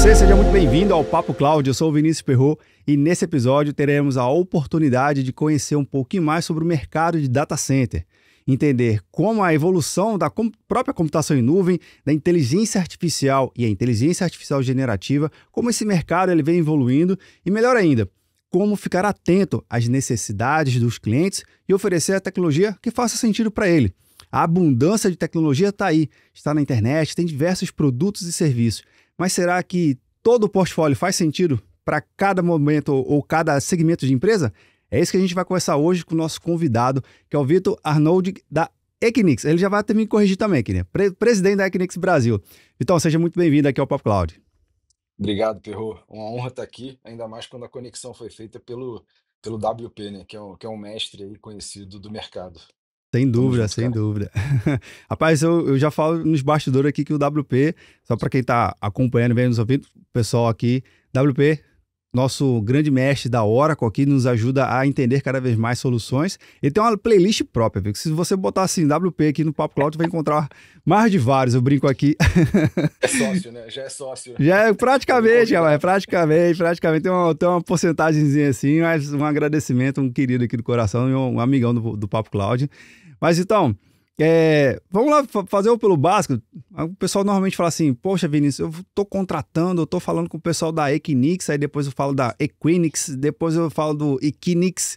você, seja muito bem-vindo ao Papo Cloud. Eu sou o Vinícius Perrot e nesse episódio teremos a oportunidade de conhecer um pouquinho mais sobre o mercado de data center, entender como a evolução da própria computação em nuvem, da inteligência artificial e a inteligência artificial generativa, como esse mercado ele vem evoluindo e, melhor ainda, como ficar atento às necessidades dos clientes e oferecer a tecnologia que faça sentido para ele. A abundância de tecnologia está aí, está na internet, tem diversos produtos e serviços. Mas será que todo o portfólio faz sentido para cada momento ou cada segmento de empresa? É isso que a gente vai conversar hoje com o nosso convidado, que é o Vitor Arnoldi, da Equinix. Ele já vai até me corrigir também, aqui, né? Presidente da Equinix Brasil. Vitor, seja muito bem-vindo aqui ao Papo Cloud. Obrigado, Perrot. Uma honra estar aqui, ainda mais quando a conexão foi feita pelo WP, né? Que é um mestre aí conhecido do mercado. Sem Tamo dúvida, junto, sem cara. dúvida. Rapaz, eu já falo nos bastidores aqui que o WP, só para quem está acompanhando, vem nos ouvindo, o pessoal aqui, WP, nosso grande mestre da Oracle aqui, nos ajuda a entender cada vez mais soluções. Ele tem uma playlist própria, viu? Se você botar assim, WP aqui no Papo Cloud, vai encontrar mais de vários, eu brinco aqui. É sócio, né? Já é sócio. Já é Já me praticamente, rapaz, convidaram. praticamente tem uma porcentagemzinha assim, mas um agradecimento, um querido aqui do coração e um amigão do Papo Cloud. Mas então, vamos lá fazer o pelo básico. O pessoal normalmente fala assim, poxa, Vinícius, eu estou contratando, eu estou falando com o pessoal da Equinix, aí depois eu falo da Equinix, depois eu falo do Equinix.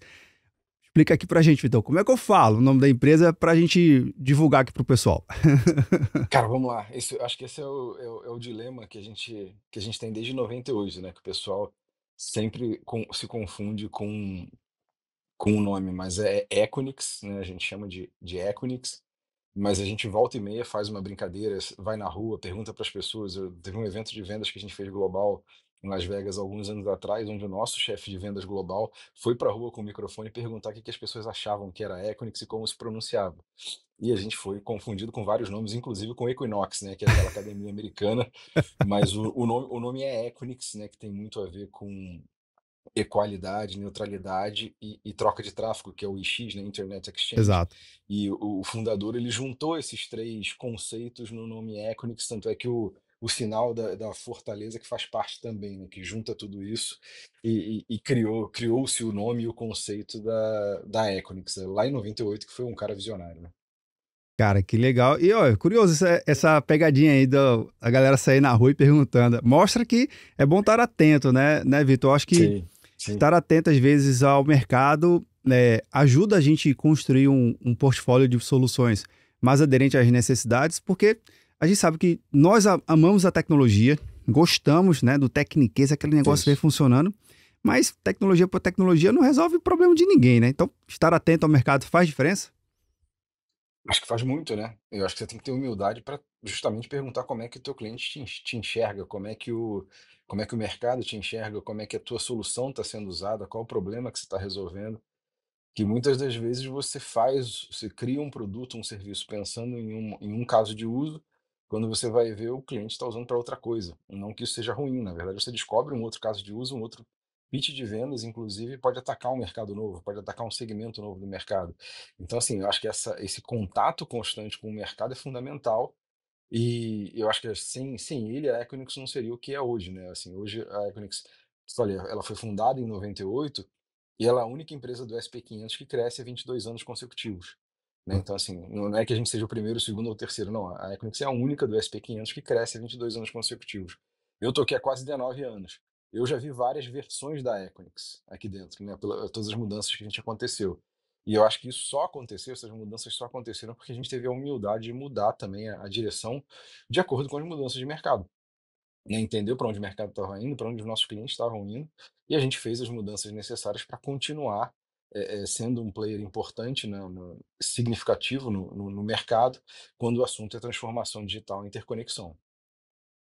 Explica aqui pra gente, Vitor, como é que eu falo o nome da empresa pra gente divulgar aqui pro pessoal? Cara, vamos lá. Acho que esse é o dilema que a gente tem desde 98, né? Que o pessoal sempre se confunde com o nome, mas é Equinix, né? A gente chama de Equinix. Mas a gente volta e meia faz uma brincadeira, vai na rua, pergunta para as pessoas. Teve um evento de vendas que a gente fez global em Las Vegas alguns anos atrás, onde o nosso chefe de vendas global foi para a rua com o microfone perguntar o que as pessoas achavam que era Equinix e como se pronunciava. E a gente foi confundido com vários nomes, inclusive com Equinox, né, que é aquela academia americana, mas o nome é Equinix, né, que tem muito a ver com equalidade, neutralidade e troca de tráfego, que é o IX, né, Internet Exchange. Exato. E o fundador ele juntou esses três conceitos no nome Equinix, tanto é que o sinal da fortaleza que faz parte também, né, que junta tudo isso e criou-se o nome e o conceito da Equinix, né, lá em 98, que foi um cara visionário, né? Cara, que legal. E, ó, curioso essa pegadinha aí da galera sair na rua e perguntando. Mostra que é bom estar atento, né, Vitor? Eu acho que Sim, sim. estar atento, às vezes, ao mercado ajuda a gente a construir um portfólio de soluções mais aderente às necessidades, porque a gente sabe que nós amamos a tecnologia, gostamos, né, do tecniquez, aquele negócio ver Isso. funcionando, mas tecnologia por tecnologia não resolve o problema de ninguém, né? Então, estar atento ao mercado faz diferença? Acho que faz muito, né? Eu acho que você tem que ter humildade para justamente perguntar como é que o teu cliente te enxerga, como é que o mercado te enxerga, como é que a tua solução está sendo usada, qual o problema que você está resolvendo. Que muitas das vezes você cria um produto, um serviço pensando em um caso de uso, quando você vai ver o cliente está usando para outra coisa. Não que isso seja ruim, na verdade você descobre um outro caso de uso, um outro pitch de vendas, inclusive pode atacar um mercado novo, pode atacar um segmento novo do mercado. Então, assim, eu acho que esse contato constante com o mercado é fundamental e eu acho que sem ele a Equinix não seria o que é hoje, né? Assim, hoje a Equinix, olha, ela foi fundada em 98 e ela é a única empresa do SP500 que cresce há 22 anos consecutivos, né? Então, assim, não é que a gente seja o primeiro, o segundo ou o terceiro, não. A Equinix é a única do SP500 que cresce há 22 anos consecutivos. Eu tô aqui há quase 19 anos. Eu já vi várias versões da Equinix aqui dentro, né? Todas as mudanças que a gente aconteceu. E eu acho que isso só aconteceu, essas mudanças só aconteceram porque a gente teve a humildade de mudar também a direção de acordo com as mudanças de mercado, né? Entendeu para onde o mercado estava indo, para onde os nossos clientes estavam indo, e a gente fez as mudanças necessárias para continuar sendo um player importante, né, significativo no mercado, quando o assunto é transformação digital e interconexão.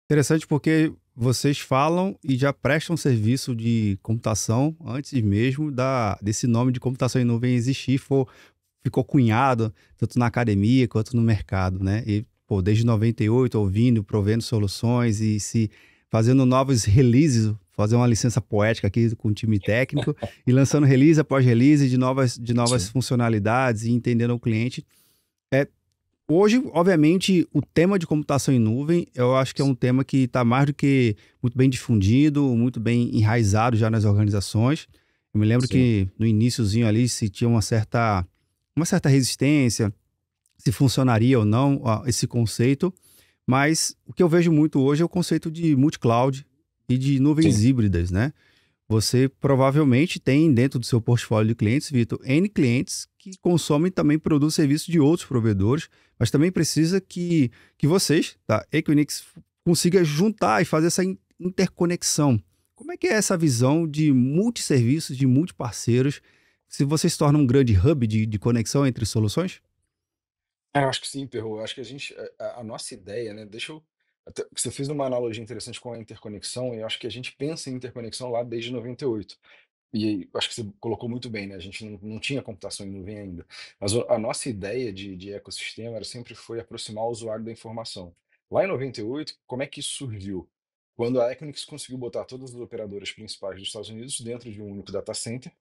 Interessante porque vocês falam e já prestam serviço de computação antes mesmo desse nome de computação em nuvem existir, ficou cunhado tanto na academia quanto no mercado, né? E, pô, desde 98 ouvindo, provendo soluções e se fazendo novos releases, fazer uma licença poética aqui com o time técnico e lançando release após release de novas Sim. funcionalidades e entendendo o cliente. É, Hoje, obviamente, o tema de computação em nuvem, eu acho que é um tema que está mais do que muito bem difundido, muito bem enraizado já nas organizações. Eu me lembro Sim, que no iniciozinho ali se tinha uma certa resistência, se funcionaria ou não esse conceito, mas o que eu vejo muito hoje é o conceito de multi-cloud e de nuvens sim. híbridas, né? Você provavelmente tem dentro do seu portfólio de clientes, Vitor, N clientes que consomem também produtos e serviços de outros provedores, mas também precisa que vocês, da Equinix, consiga juntar e fazer essa interconexão. Como é que é essa visão de multisserviços, de multiparceiros, se você se torna um grande hub de conexão entre soluções? Eu acho que sim, Perro. Eu acho que a nossa ideia, né? Você fez uma analogia interessante com a interconexão, e eu acho que a gente pensa em interconexão lá desde 98. E aí, acho que você colocou muito bem, né? A gente não tinha computação em nuvem ainda. Mas a nossa ideia de ecossistema sempre foi aproximar o usuário da informação. Lá em 98, como é que isso surgiu? Quando a Equinix conseguiu botar todas as operadoras principais dos Estados Unidos dentro de um único data center,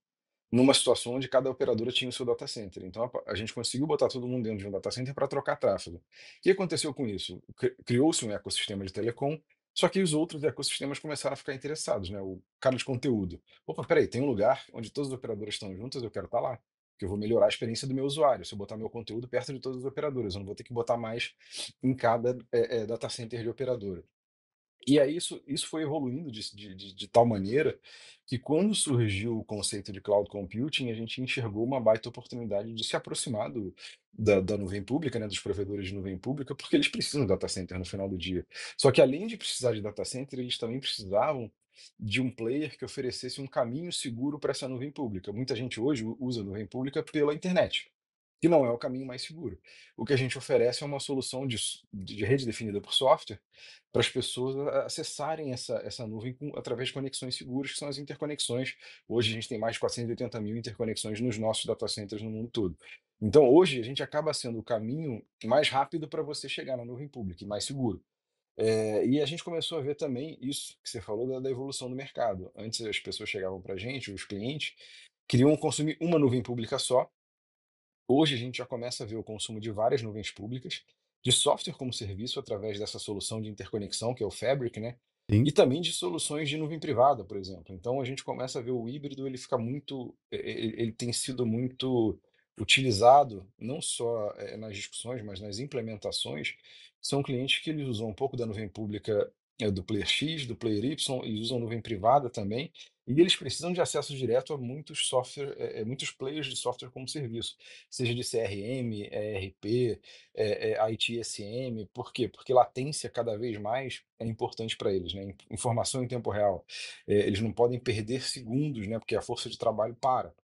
numa situação onde cada operadora tinha o seu data center. Então a gente conseguiu botar todo mundo dentro de um data center para trocar tráfego. O que aconteceu com isso? Criou-se um ecossistema de telecom, só que os outros ecossistemas começaram a ficar interessados, né? O cara de conteúdo. Opa, peraí, tem um lugar onde todas as operadoras estão juntas, eu quero estar lá. Porque eu vou melhorar a experiência do meu usuário. Se eu botar meu conteúdo perto de todas as operadoras, eu não vou ter que botar mais em cada data center de operadora. E aí isso foi evoluindo de tal maneira que quando surgiu o conceito de cloud computing, a gente enxergou uma baita oportunidade de se aproximar da nuvem pública, né, dos provedores de nuvem pública, porque eles precisam de data center no final do dia. Só que além de precisar de data center, eles também precisavam de um player que oferecesse um caminho seguro para essa nuvem pública. Muita gente hoje usa a nuvem pública pela internet, que não é o caminho mais seguro. O que a gente oferece é uma solução de rede definida por software para as pessoas acessarem essa nuvem através de conexões seguras, que são as interconexões. Hoje a gente tem mais de 480 mil interconexões nos nossos data centers no mundo todo. Então, hoje, a gente acaba sendo o caminho mais rápido para você chegar na nuvem pública e mais seguro. E a gente começou a ver também isso que você falou da evolução do mercado. Antes as pessoas chegavam para a gente, os clientes, queriam consumir uma nuvem pública só. Hoje a gente já começa a ver o consumo de várias nuvens públicas, de software como serviço através dessa solução de interconexão, que é o Fabric, né? Sim. E também de soluções de nuvem privada, por exemplo. Então a gente começa a ver o híbrido, ele fica muito, ele tem sido muito utilizado, não só nas discussões, mas nas implementações. São clientes que eles usam um pouco da nuvem pública do Player X, do Player Y, e usam nuvem privada também. E eles precisam de acesso direto a muitos software, muitos players de software como serviço, seja de CRM, ERP, ITSM. Por quê? Porque latência cada vez mais é importante para eles, né? Informação em tempo real. Eles não podem perder segundos, né? Porque a força de trabalho para.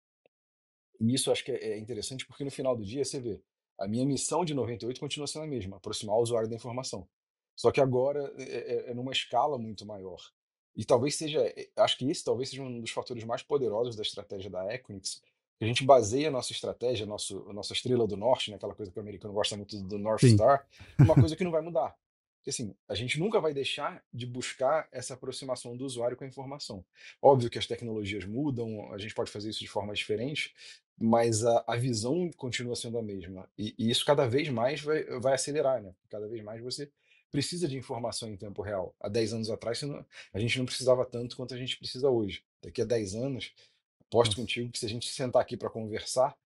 E isso eu acho que é interessante porque no final do dia você vê, a minha missão de 98 continua sendo a mesma, aproximar o usuário da informação. Só que agora é numa escala muito maior. E talvez seja, acho que esse talvez seja um dos fatores mais poderosos da estratégia da Equinix, que a gente baseia a nossa estratégia, a nossa estrela do norte, né, aquela coisa que o americano gosta muito do North Sim. Star, numa coisa que não vai mudar. Porque assim, a gente nunca vai deixar de buscar essa aproximação do usuário com a informação. Óbvio que as tecnologias mudam, a gente pode fazer isso de forma diferente, mas a visão continua sendo a mesma. E isso cada vez mais vai acelerar, né? Cada vez mais você precisa de informação em tempo real. Há 10 anos atrás, a gente não precisava tanto quanto a gente precisa hoje. Daqui a 10 anos, aposto Nossa, contigo que se a gente sentar aqui para conversar,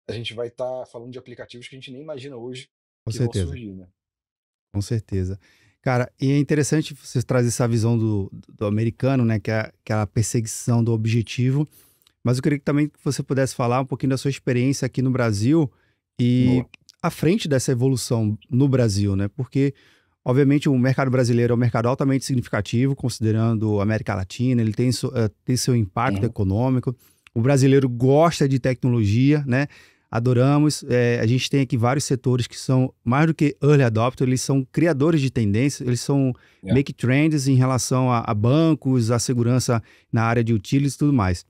a gente vai estar falando de aplicativos que a gente nem imagina hoje com que vão certeza. surgir, né? Com certeza. Cara, e é interessante você trazer essa visão do americano, né? Que é aquela perseguição do objetivo. Mas eu queria que também que você pudesse falar um pouquinho da sua experiência aqui no Brasil e Boa. à frente dessa evolução no Brasil, né? Porque, obviamente, o mercado brasileiro é um mercado altamente significativo, considerando a América Latina, ele tem seu impacto Uhum. econômico. O brasileiro gosta de tecnologia, né? Adoramos. A gente tem aqui vários setores que são, mais do que early adopter, eles são criadores de tendências, eles são É. make trends em relação a bancos, a segurança na área de utilities e tudo mais.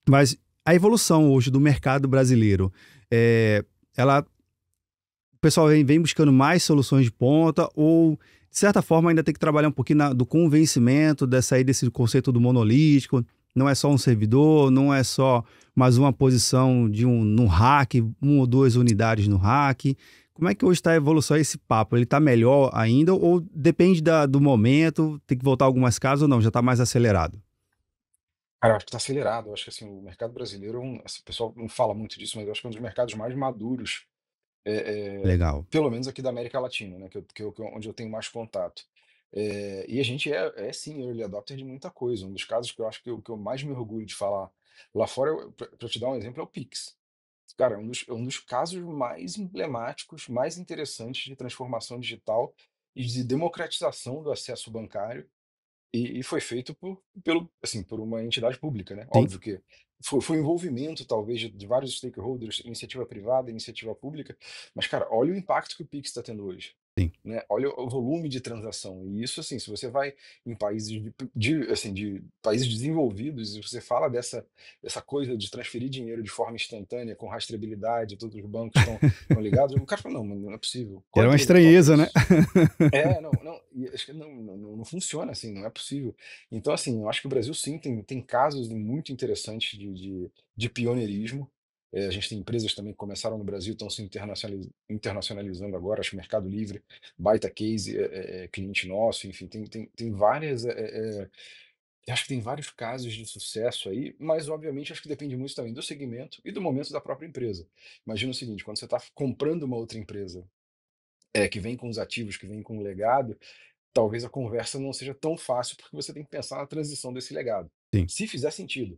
Mas a evolução hoje do mercado brasileiro, é, o pessoal vem buscando mais soluções de ponta ou, de certa forma, ainda tem que trabalhar um pouquinho do convencimento, de sair desse conceito do monolítico. Não é só um servidor, não é só mais uma posição num rack, uma ou duas unidades no rack. Como é que hoje está a evolução esse papo? Ele está melhor ainda ou depende do momento, tem que voltar algumas casas ou não, já está mais acelerado? Cara, eu acho que está acelerado. Eu acho que assim, o mercado brasileiro, assim, o pessoal não fala muito disso, mas eu acho que é um dos mercados mais maduros, Legal. pelo menos aqui da América Latina, né? Onde eu tenho mais contato. E a gente é sim early adopter de muita coisa. Um dos casos que eu acho que eu mais me orgulho de falar lá fora, para te dar um exemplo, é o Pix. Cara, é um dos casos mais emblemáticos, mais interessantes de transformação digital e de democratização do acesso bancário e foi feito por uma entidade pública, né? Sim, Óbvio que foi envolvimento, talvez, de vários stakeholders, iniciativa privada, iniciativa pública, mas, cara, olha o impacto que o Pix está tendo hoje, sim. né? Olha o volume de transação. E isso, assim, se você vai em países de países desenvolvidos e você fala dessa coisa de transferir dinheiro de forma instantânea, com rastreabilidade, todos os bancos estão ligados, o cara fala: "Não, não é possível. Qual é Era o uma intelectual para estranheza, né? isso?" Não, não, e acho que não funciona assim, não é possível. Então, assim, eu acho que o Brasil sim tem casos muito interessantes de pioneirismo. A gente tem empresas também que começaram no Brasil, estão se internacionalizando agora, acho que o Mercado Livre, baita case, cliente nosso, enfim, tem várias, eu acho que tem vários casos de sucesso aí, mas obviamente acho que depende muito também do segmento e do momento da própria empresa. Imagina o seguinte, quando você está comprando uma outra empresa, que vem com os ativos, que vem com o legado, talvez a conversa não seja tão fácil, porque você tem que pensar na transição desse legado. Sim. Se fizer sentido,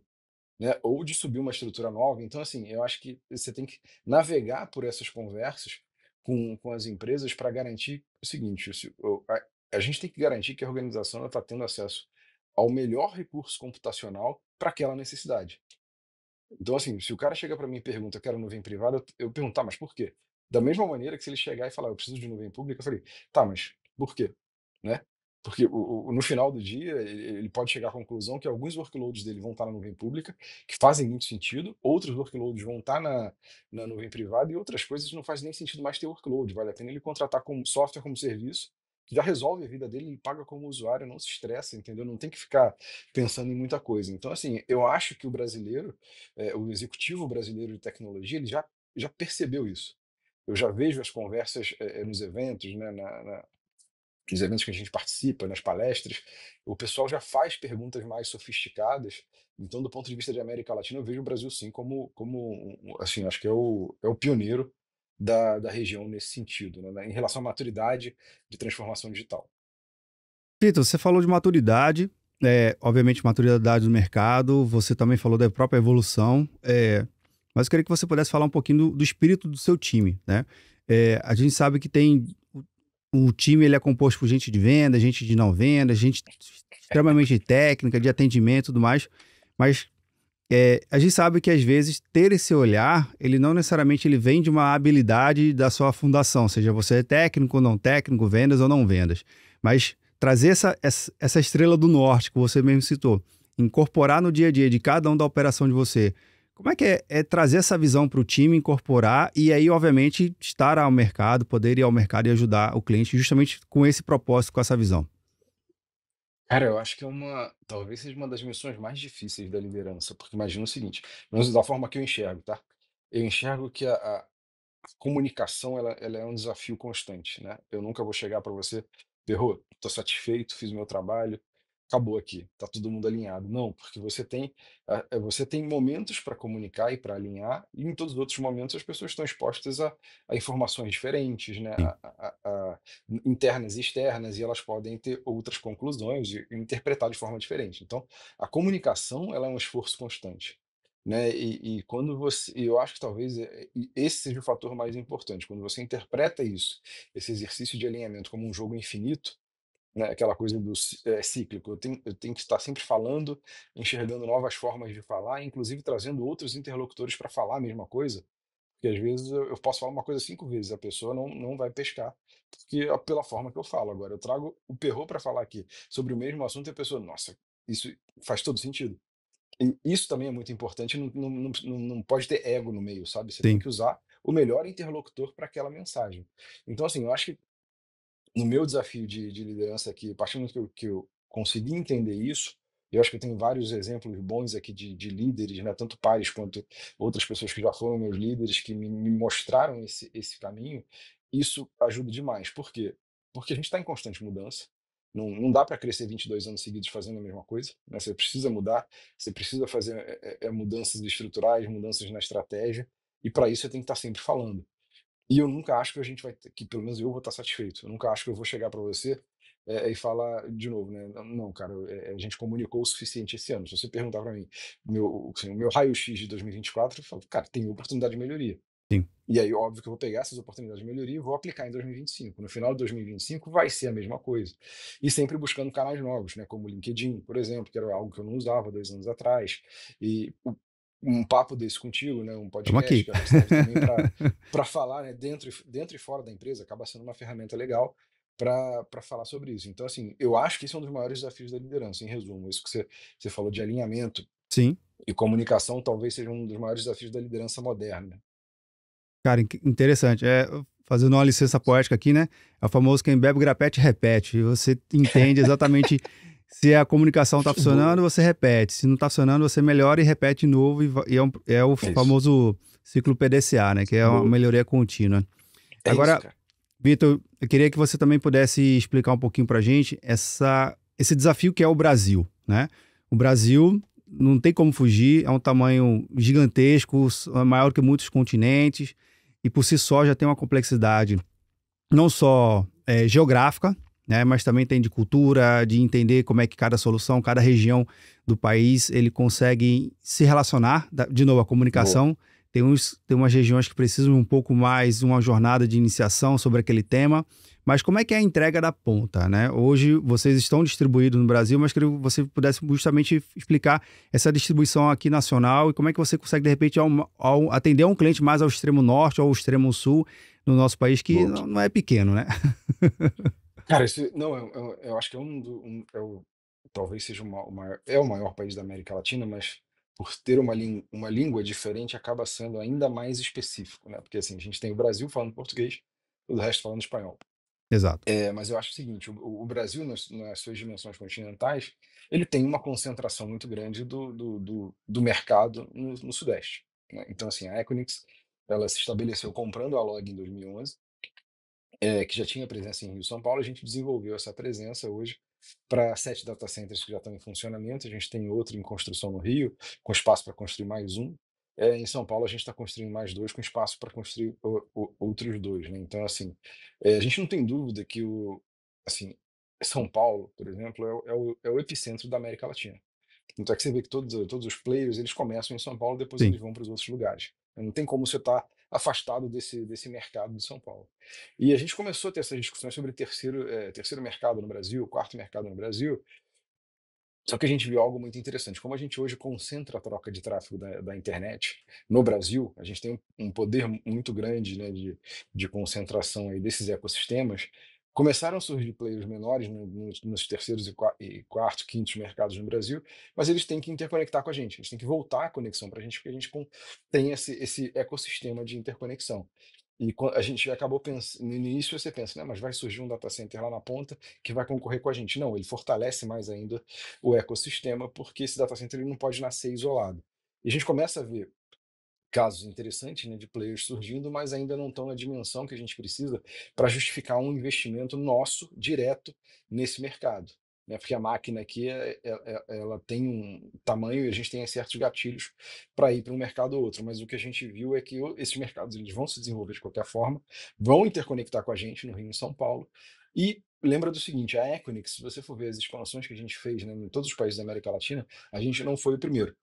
né? Ou de subir uma estrutura nova. Então, assim, eu acho que você tem que navegar por essas conversas com as empresas para garantir o seguinte: a gente tem que garantir que a organização está tendo acesso ao melhor recurso computacional para aquela necessidade. Então, assim, se o cara chega para mim e pergunta, quero nuvem privada, eu pergunto, tá, mas por quê? Da mesma maneira que se ele chegar e falar, eu preciso de nuvem pública, eu falei, tá, mas por quê? Né? Porque no final do dia, ele pode chegar à conclusão que alguns workloads dele vão estar na nuvem pública, que fazem muito sentido, outros workloads vão estar na nuvem privada e outras coisas não faz nem sentido mais ter workload. Vale a pena ele contratar como software como serviço, que já resolve a vida dele, ele paga como usuário, não se estressa, entendeu? Não tem que ficar pensando em muita coisa. Então, assim, eu acho que o brasileiro, o executivo brasileiro de tecnologia, ele já percebeu isso. Eu já vejo as conversas nos eventos, né, nos eventos que a gente participa, nas palestras, o pessoal já faz perguntas mais sofisticadas. Então, do ponto de vista de América Latina, eu vejo o Brasil sim assim, acho que é o pioneiro da região nesse sentido, né, em relação à maturidade de transformação digital. Vitor, você falou de maturidade, obviamente maturidade do mercado, você também falou da própria evolução, mas eu queria que você pudesse falar um pouquinho do espírito do seu time, né? A gente sabe que tem o time ele é composto por gente de venda, gente de não venda, gente extremamente técnica, de atendimento e tudo mais, mas a gente sabe que às vezes ter esse olhar, ele não necessariamente ele vem de uma habilidade da sua fundação, seja você técnico ou não técnico, vendas ou não vendas, mas trazer essa estrela do norte que você mesmo citou, incorporar no dia a dia de cada um da operação de você. Como é que é trazer essa visão para o time, incorporar e aí, obviamente, estar ao mercado, poder ir ao mercado e ajudar o cliente justamente com esse propósito, com essa visão? Cara, eu acho que talvez seja uma das missões mais difíceis da liderança, porque imagina o seguinte, mas da forma que eu enxergo, tá? Eu enxergo que comunicação ela é um desafio constante, né? Eu nunca vou chegar para você, Perrô, estou satisfeito, fiz o meu trabalho, acabou aqui, tá todo mundo alinhado. Não, porque você tem momentos para comunicar e para alinhar, e em todos os outros momentos as pessoas estão expostas a informações diferentes, né? Sim, Internas e externas, e elas podem ter outras conclusões e interpretar de forma diferente. Então, a comunicação ela é um esforço constante, né? E quando eu acho que talvez esse seja o fator mais importante. Quando você interpreta isso, esse exercício de alinhamento como um jogo infinito, né? Aquela coisa cíclico. Eu tenho que estar sempre falando, enxergando novas formas de falar, inclusive trazendo outros interlocutores para falar a mesma coisa, porque às vezes eu posso falar uma coisa 5 vezes, a pessoa não vai pescar, porque pela forma que eu falo. Agora, eu trago o Perrot para falar aqui sobre o mesmo assunto e a pessoa, nossa, isso faz todo sentido. E isso também é muito importante, não pode ter ego no meio, sabe? Você tem sim. que usar o melhor interlocutor para aquela mensagem. Então, assim, eu acho que no meu desafio de liderança aqui, a partir do momento que eu consegui entender isso, eu acho que eu tenho vários exemplos bons aqui de líderes, né, tanto pares quanto outras pessoas que já foram meus líderes, que me mostraram esse caminho. isso ajuda demais. Por quê? Porque a gente está em constante mudança. Não dá para crescer 22 anos seguidos fazendo a mesma coisa, né? Você precisa mudar, você precisa fazer mudanças estruturais, mudanças na estratégia, e para isso você tem que estar sempre falando. E eu nunca acho que a gente vai ter, que pelo menos eu vou estar satisfeito. Eu nunca acho que eu vou chegar para você e falar de novo, né? Não, cara, a gente comunicou o suficiente esse ano. Se você perguntar para mim, assim, o meu raio-x de 2024, eu falo, cara, tem oportunidade de melhoria. Sim. E aí, óbvio que eu vou pegar essas oportunidades de melhoria e vou aplicar em 2025. No final de 2025 vai ser a mesma coisa. E sempre buscando canais novos, né? Como o LinkedIn, por exemplo, que era algo que eu não usava 2 anos atrás. E um papo desse contigo, né? Um Estamos podcast, aqui. que acho que serve também para falar, né? Dentro e fora da empresa, acaba sendo uma ferramenta legal para falar sobre isso. Então, assim, eu acho que esse é um dos maiores desafios da liderança, em resumo. Isso que você falou de alinhamento Sim. e comunicação talvez seja um dos maiores desafios da liderança moderna. Cara, interessante. Fazendo uma licença poética aqui, né? É o famoso quem bebe grapete repete. E você entende exatamente se a comunicação está funcionando, Boa. você repete. Se não está funcionando, você melhora e repete de novo. É o É isso. famoso ciclo PDCA, né? Que é uma Boa. melhoria contínua. É isso, Agora, cara. Vitor, eu queria que você também pudesse explicar um pouquinho para a gente esse desafio que é o Brasil, né? O Brasil não tem como fugir, é um tamanho gigantesco, é maior que muitos continentes e por si só já tem uma complexidade não só geográfica, né, mas também tem de cultura, de entender como é que cada solução, cada região do país, ele consegue se relacionar. De novo, a Boa. comunicação, tem umas regiões que precisam um pouco mais uma jornada de iniciação sobre aquele tema, mas como é que é a entrega da ponta, né? Hoje vocês estão distribuídos no Brasil, mas queria que você pudesse justamente explicar essa distribuição aqui nacional e como é que você consegue, de repente, atender um cliente mais ao extremo norte ou ao extremo sul no nosso país, que Boa. não é pequeno, né? Cara, isso não, eu acho que talvez seja o maior país da América Latina, mas por ter uma língua diferente, acaba sendo ainda mais específico, né? Porque assim, a gente tem o Brasil falando português, o resto falando espanhol. Exato. Mas eu acho o seguinte, o Brasil, nas suas dimensões continentais, ele tem uma concentração muito grande do mercado no Sudeste, né? Então, assim, a Equinix, ela se estabeleceu comprando a Log em 2011, que já tinha presença em Rio e São Paulo. A gente desenvolveu essa presença hoje para 7 data centers que já estão em funcionamento. A gente tem outro em construção no Rio, com espaço para construir mais um. Em São Paulo, a gente está construindo mais dois, com espaço para construir outros dois, né? Então, assim, a gente não tem dúvida que assim, São Paulo, por exemplo, é o epicentro da América Latina. Tanto é que você vê que todos os players, eles começam em São Paulo, depois Sim, eles vão para os outros lugares. Não tem como você estar afastado desse mercado de São Paulo. E a gente começou a ter essas discussões sobre terceiro mercado no Brasil, quarto mercado no Brasil, só que a gente viu algo muito interessante. Como a gente hoje concentra a troca de tráfego da internet no Brasil, a gente tem um poder muito grande, né, de concentração aí desses ecossistemas. Começaram a surgir players menores nos terceiros e quartos, quintos mercados no Brasil, mas eles têm que interconectar com a gente, eles têm que voltar a conexão para a gente, porque a gente tem esse ecossistema de interconexão. E a gente acabou pensando, no início você pensa, né, mas vai surgir um data center lá na ponta que vai concorrer com a gente. Não, ele fortalece mais ainda o ecossistema, porque esse data center ele não pode nascer isolado. E a gente começa a ver casos interessantes, né, de players surgindo, mas ainda não estão na dimensão que a gente precisa para justificar um investimento nosso direto nesse mercado. Né? Porque a máquina aqui ela tem um tamanho e a gente tem certos gatilhos para ir para um mercado ou outro. Mas o que a gente viu é que esses mercados eles vão se desenvolver de qualquer forma, vão interconectar com a gente no Rio e em São Paulo. E lembra do seguinte, a Equinix, se você for ver as expansões que a gente fez, né, em todos os países da América Latina, a gente não foi o primeiro.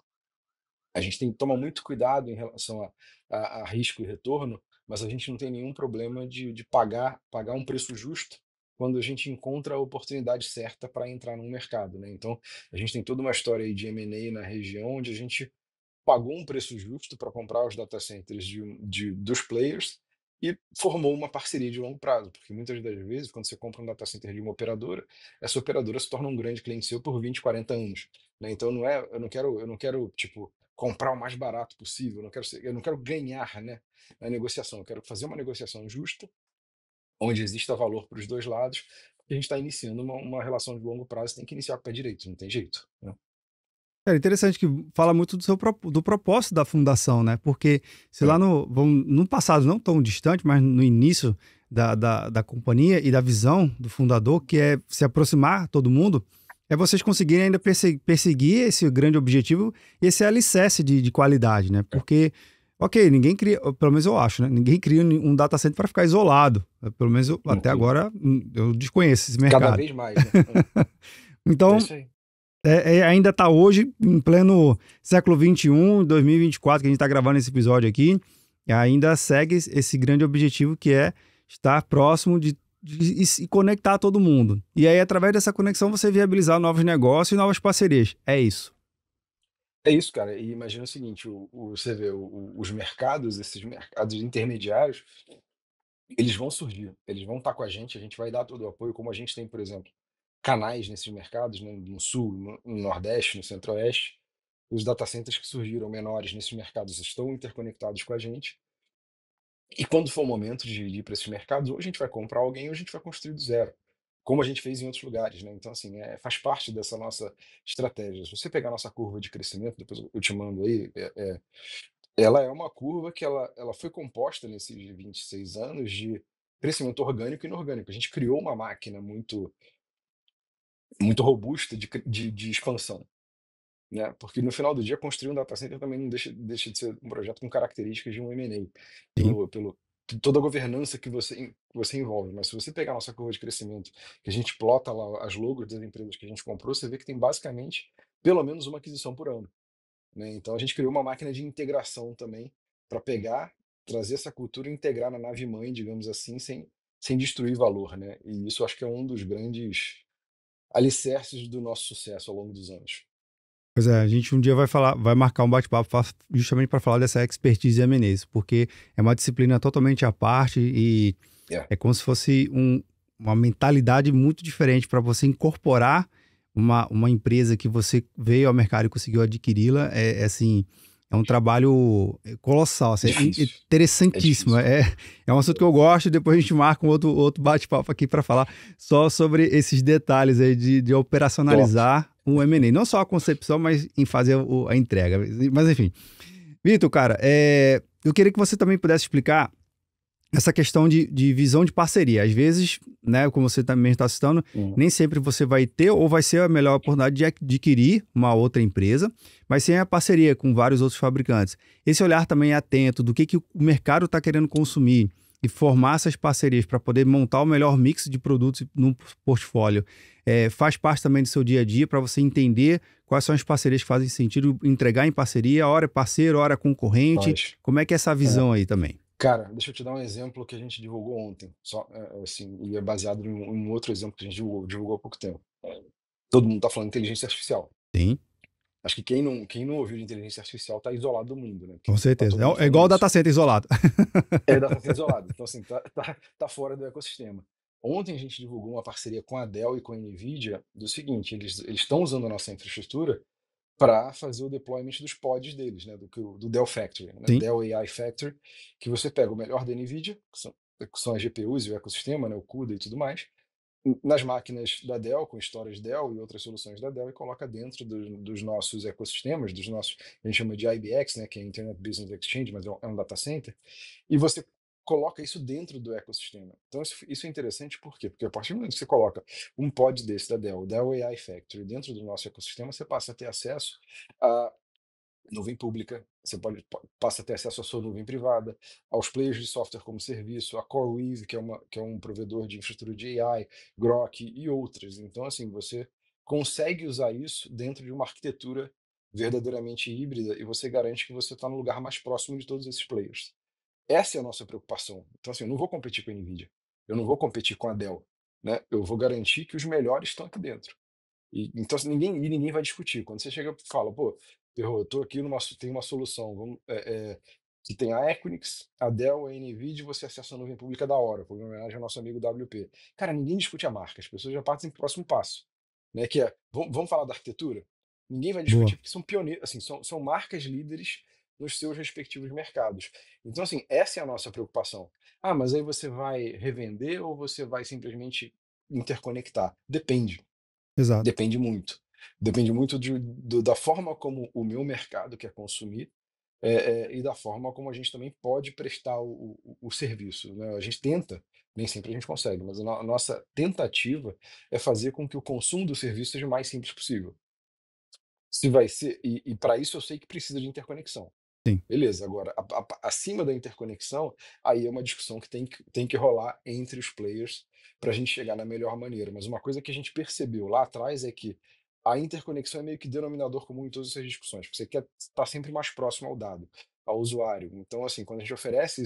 A gente tem que tomar muito cuidado em relação a risco e retorno, mas a gente não tem nenhum problema de pagar um preço justo quando a gente encontra a oportunidade certa para entrar num mercado, né? Então, a gente tem toda uma história aí de M&A na região, onde a gente pagou um preço justo para comprar os data centers dos players e formou uma parceria de longo prazo, porque muitas das vezes, quando você compra um data center de uma operadora, essa operadora se torna um grande cliente seu por 20, 40 anos, né? Então eu não quero tipo comprar o mais barato possível, eu não quero ganhar, né, na negociação, eu quero fazer uma negociação justa, onde exista valor para os dois lados. A gente está iniciando uma relação de longo prazo, tem que iniciar com o pé direito, não tem jeito, né? É interessante que fala muito do propósito da fundação, né? Porque se lá É, no passado não tão distante, mas no início da companhia e da visão do fundador, que é se aproximar todo mundo, é vocês conseguirem ainda perseguir esse grande objetivo e esse alicerce de qualidade, né? é. Porque, ok, ninguém cria, pelo menos eu acho, né? Ninguém cria um data center para ficar isolado. Pelo menos até Inclu- agora eu desconheço esse Cada mercado. vez mais, né? É Então, isso aí. ainda está hoje, em pleno século XXI, 2024, que a gente está gravando esse episódio aqui, e ainda segue esse grande objetivo que é estar próximo e conectar todo mundo. E aí, através dessa conexão, você viabilizar novos negócios e novas parcerias. É isso. É isso, cara. E imagina o seguinte, você vê os mercados, esses mercados intermediários, eles vão surgir, eles vão estar com a gente vai dar todo o apoio, como a gente tem, por exemplo, canais nesses mercados, né, no sul, no nordeste, no centro-oeste. Os data centers que surgiram menores nesses mercados estão interconectados com a gente. E quando for o momento de ir para esses mercados, ou a gente vai comprar alguém ou a gente vai construir do zero, como a gente fez em outros lugares, né? Então, assim, faz parte dessa nossa estratégia. Se você pegar a nossa curva de crescimento, depois eu te mando aí, ela é uma curva que ela foi composta nesses 26 anos de crescimento orgânico e inorgânico. A gente criou uma máquina muito robusta de expansão, né? Porque no final do dia, construir um data center também não deixa de ser um projeto com características de um M&A, Sim. pelo toda a governança que você envolve. Mas se você pegar a nossa curva de crescimento, que a gente plota lá as logos das empresas que a gente comprou, você vê que tem basicamente pelo menos uma aquisição por ano, né? Então a gente criou uma máquina de integração também para pegar, trazer essa cultura e integrar na nave mãe, digamos assim, sem destruir valor, né? E isso acho que é um dos grandes alicerces do nosso sucesso ao longo dos anos. Pois é, a gente um dia vai marcar um bate-papo justamente para falar dessa expertise em M&As, porque é uma disciplina totalmente à parte e É. é como se fosse uma mentalidade muito diferente para você incorporar uma empresa que você veio ao mercado e conseguiu adquiri-la. Assim, é um trabalho colossal, É assim, difícil. É interessantíssimo. difícil. É um assunto que eu gosto e depois a gente marca um outro bate-papo aqui para falar só sobre esses detalhes aí de Top. operacionalizar o M&A. Não só a concepção, mas em fazer a entrega. Mas enfim. Vitor, cara, eu queria que você também pudesse explicar essa questão de visão de parceria. Às vezes, né, como você também está citando, Hum. nem sempre você vai ter ou vai ser a melhor oportunidade de adquirir uma outra empresa, mas sim a parceria com vários outros fabricantes. Esse olhar também é atento do que o mercado está querendo consumir e formar essas parcerias para poder montar o melhor mix de produtos no portfólio. Faz parte também do seu dia a dia para você entender quais são as parcerias que fazem sentido entregar em parceria, hora é parceiro, hora é concorrente. Faz. Como é que é essa É. visão aí também? Cara, deixa eu te dar um exemplo que a gente divulgou ontem, só, assim, e é baseado em um outro exemplo que a gente divulgou há pouco tempo. Todo mundo está falando de inteligência artificial. Sim. Acho que quem não ouviu de inteligência artificial está isolado do mundo, né? Com Porque tá certeza. todo mundo É falando igual o nisso. data center isolado. Data center isolado. Então, assim, tá fora do ecossistema. Ontem a gente divulgou uma parceria com a Dell e com a NVIDIA do seguinte: eles estão usando a nossa infraestrutura para fazer o deployment dos pods deles, né, do Dell Factory, né, Sim, Dell AI Factory, que você pega o melhor da NVIDIA, que são as GPUs e o ecossistema, né, o CUDA e tudo mais, nas máquinas da Dell, com histórias Dell e outras soluções da Dell, e coloca dentro dos nossos ecossistemas, a gente chama de IBX, né, que é Internet Business Exchange, mas é um data center, e você coloca isso dentro do ecossistema. Então isso é interessante por quê? Porque a partir do momento que você coloca um pod desse da Dell, Dell AI Factory, dentro do nosso ecossistema, você passa a ter acesso a nuvem pública, você passa a ter acesso à sua nuvem privada, aos players de software como serviço, a CoreWeave, que é um provedor de infraestrutura de AI, Grok e outras. Então, assim, você consegue usar isso dentro de uma arquitetura verdadeiramente híbrida e você garante que você está no lugar mais próximo de todos esses players. Essa é a nossa preocupação. Então, assim, eu não vou competir com a NVIDIA, eu não vou competir com a Dell, né? Eu vou garantir que os melhores estão aqui dentro. Então, assim, ninguém vai discutir. Quando você chega e fala, pô, Perro, eu tô aqui tem uma solução que tem a Equinix, a Dell, a NVIDIA, e você acessa a nuvem pública da Oracle, em homenagem ao nosso amigo WP. Cara, ninguém discute a marca, as pessoas já partem para o próximo passo, né? Que é, vamos falar da arquitetura? Ninguém vai boa. discutir porque são pioneiros, assim, são marcas líderes nos seus respectivos mercados. Então, assim, essa é a nossa preocupação. Ah, mas aí você vai revender ou você vai simplesmente interconectar? Depende. Exato. Depende muito. Depende muito da forma como o meu mercado quer consumir, e da forma como a gente também pode prestar o serviço, né? A gente tenta, nem sempre a gente consegue, mas a nossa tentativa é fazer com que o consumo do serviço seja o mais simples possível. Se vai ser, e para isso eu sei que precisa de interconexão. Sim. Beleza, agora acima da interconexão, aí é uma discussão que tem que rolar entre os players para a gente chegar na melhor maneira. Mas uma coisa que a gente percebeu lá atrás é que a interconexão é meio que denominador comum em todas essas discussões, porque você quer estar sempre mais próximo ao dado, ao usuário. Então, assim, quando a gente oferece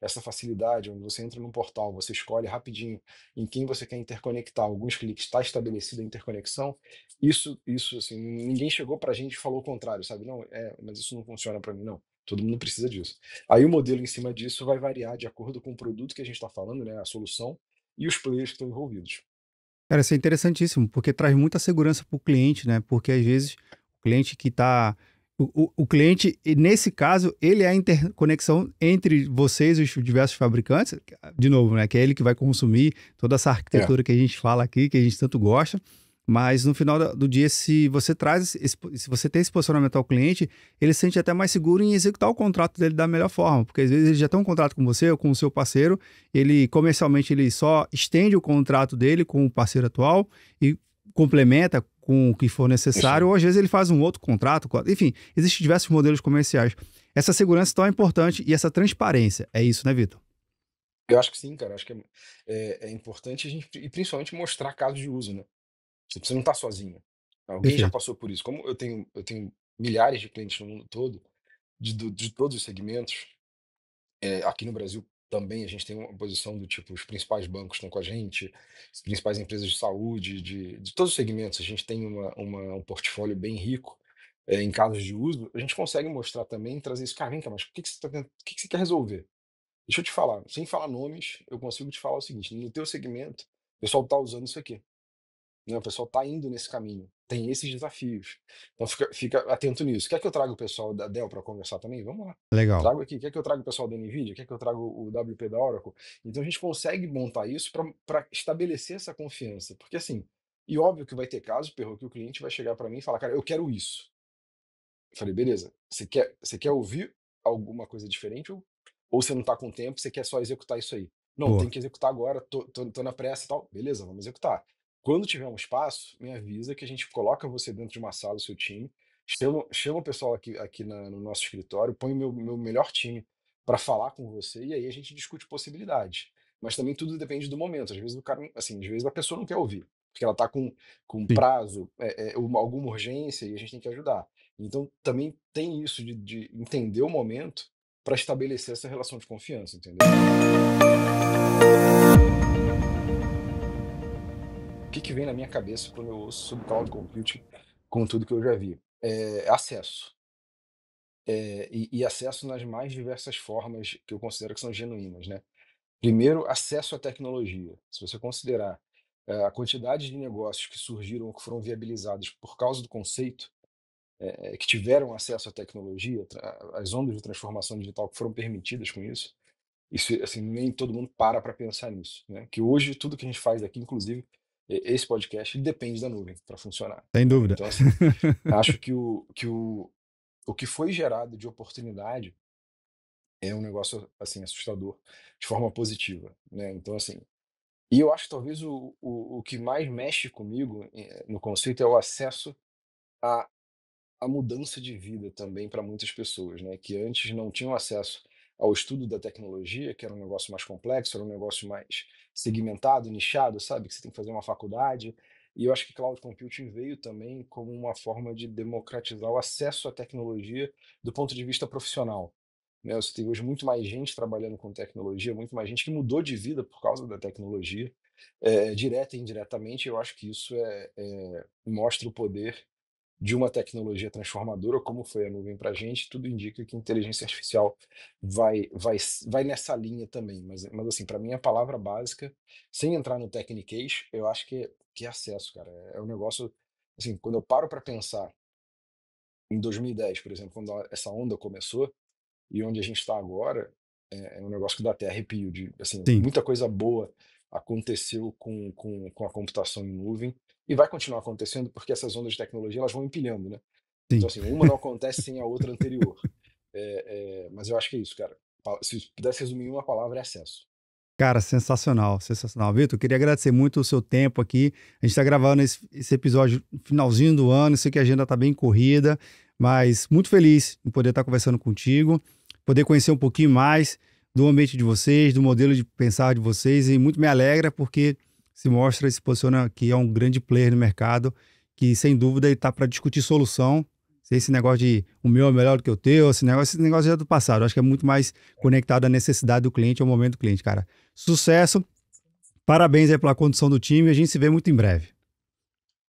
essa facilidade, onde você entra num portal, você escolhe rapidinho em quem você quer interconectar, alguns cliques, está estabelecida a interconexão, isso, assim, ninguém chegou pra gente e falou o contrário, sabe? Não, mas isso não funciona para mim, não. Todo mundo precisa disso. Aí o modelo em cima disso vai variar de acordo com o produto que a gente está falando, né? A solução e os players que estão envolvidos. Cara, isso é interessantíssimo, porque traz muita segurança para o cliente, né? Porque às vezes o cliente que está. O cliente, e nesse caso, ele é a interconexão entre vocês e os diversos fabricantes, de novo, né? Que é ele que vai consumir toda essa É, arquitetura que a gente fala aqui, que a gente tanto gosta. Mas no final do dia, se você traz, se você tem esse posicionamento ao cliente, ele se sente até mais seguro em executar o contrato dele da melhor forma, porque às vezes ele já tem um contrato com você ou com o seu parceiro, ele comercialmente ele só estende o contrato dele com o parceiro atual e complementa com o que for isso necessário, aí. ou às vezes ele faz um outro contrato, enfim, existem diversos modelos comerciais. Essa segurança é tão importante e essa transparência, é isso, né, Vitor? Eu acho que sim, cara. Acho que é importante a gente, e principalmente mostrar casos de uso, né? Você não está sozinho. Alguém já Perfeito. passou por isso. Como eu tenho milhares de clientes no mundo todo, de todos os segmentos. Aqui no Brasil também a gente tem uma posição do tipo, os principais bancos estão com a gente, as principais empresas de saúde, de todos os segmentos, a gente tem um portfólio bem rico, em casos de uso, a gente consegue mostrar também, trazer isso, cara, vem cá, mas o que que você tá o que que você quer resolver? Deixa eu te falar, sem falar nomes, eu consigo te falar o seguinte, no teu segmento, o pessoal está usando isso aqui. Né, o pessoal está indo nesse caminho, tem esses desafios. Então fica atento nisso. Quer que eu traga o pessoal da Dell para conversar também? Vamos lá. Legal. Trago aqui. Quer que eu traga o pessoal da NVIDIA? Quer que eu traga o WP da Oracle? Então a gente consegue montar isso para estabelecer essa confiança. Porque assim, e óbvio que vai ter casos, Perro, que o cliente vai chegar para mim e falar, cara, eu quero isso. Eu falei, beleza, você quer ouvir alguma coisa diferente ou você não está com tempo, você quer só executar isso aí? Não, tem Boa. que executar agora, tô na pressa e tal. Beleza, vamos executar. Quando tiver um espaço, me avisa que a gente coloca você dentro de uma sala, o seu time, chama o pessoal aqui no nosso escritório, põe o meu melhor time para falar com você e aí a gente discute possibilidades. Mas também tudo depende do momento. Às vezes o cara, assim, às vezes a pessoa não quer ouvir, porque ela está com Sim. prazo, alguma urgência e a gente tem que ajudar. Então, também tem isso de entender o momento para estabelecer essa relação de confiança, entendeu? O que que vem na minha cabeça quando eu ouço sobre cloud computing, com tudo que eu já vi? Acesso. E acesso nas mais diversas formas que eu considero que são genuínas, né? Primeiro, acesso à tecnologia. Se você considerar a quantidade de negócios que surgiram ou que foram viabilizados por causa do conceito, que tiveram acesso à tecnologia, as ondas de transformação digital que foram permitidas com isso, assim, nem todo mundo para pensar nisso, né? Que hoje tudo que a gente faz aqui, inclusive esse podcast, depende da nuvem para funcionar, Sem né? dúvida. Então, assim, acho que o que foi gerado de oportunidade é um negócio, assim, assustador, de forma positiva, né? Então, assim, e eu acho que talvez o que mais mexe comigo, no conceito é o acesso a a mudança de vida também para muitas pessoas, né, que antes não tinham acesso ao estudo da tecnologia, que era um negócio mais complexo, era um negócio mais segmentado, nichado, sabe, que você tem que fazer uma faculdade. E eu acho que cloud computing veio também como uma forma de democratizar o acesso à tecnologia do ponto de vista profissional. Né, você tem hoje muito mais gente trabalhando com tecnologia, muito mais gente que mudou de vida por causa da tecnologia, direta e indiretamente. Eu acho que isso mostra o poder de uma tecnologia transformadora, como foi a nuvem para a gente, tudo indica que a inteligência artificial vai nessa linha também. Mas assim, para mim, a palavra básica, sem entrar no techniquez, eu acho que é acesso, cara. É um negócio. Assim, quando eu paro para pensar em 2010, por exemplo, quando essa onda começou, e onde a gente está agora, é um negócio que dá até arrepio, de, assim, Sim. muita coisa boa aconteceu com a computação em nuvem e vai continuar acontecendo porque essas ondas de tecnologia elas vão empilhando, né? Então, Sim. assim, uma não acontece sem a outra anterior. Mas eu acho que é isso, cara. Se pudesse resumir em uma palavra, é acesso. Cara, sensacional, sensacional. Vitor, queria agradecer muito o seu tempo aqui. A gente está gravando esse episódio no finalzinho do ano, sei que a agenda está bem corrida, mas muito feliz em poder estar conversando contigo, poder conhecer um pouquinho mais do ambiente de vocês, do modelo de pensar de vocês, e muito me alegra porque se mostra e se posiciona que é um grande player no mercado, que sem dúvida está para discutir solução. Esse negócio de o meu é melhor do que o teu, esse negócio já é do passado. Eu acho que é muito mais conectado à necessidade do cliente, ao momento do cliente, cara. Sucesso, parabéns aí pela condução do time, a gente se vê muito em breve.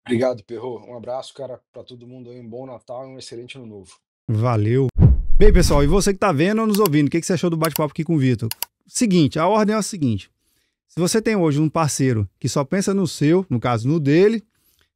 Obrigado, Perrô. Um abraço, cara, para todo mundo aí. Um bom Natal e um excelente ano novo. Valeu. Bem, pessoal, e você que tá vendo ou nos ouvindo, o que você achou do bate-papo aqui com o Vitor? Seguinte, a ordem é a seguinte: se você tem hoje um parceiro que só pensa no seu, no caso no dele,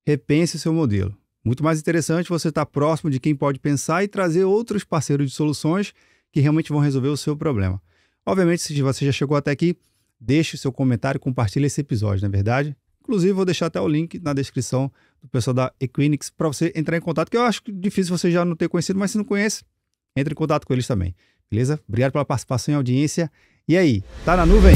repense o seu modelo. Muito mais interessante você estar próximo de quem pode pensar e trazer outros parceiros de soluções que realmente vão resolver o seu problema. Obviamente, se você já chegou até aqui, deixe o seu comentário e compartilhe esse episódio, não é verdade? Inclusive, vou deixar até o link na descrição do pessoal da Equinix para você entrar em contato, que eu acho difícil você já não ter conhecido, mas se não conhece, entre em contato com eles também. Beleza? Obrigado pela participação e audiência. E aí, tá na nuvem?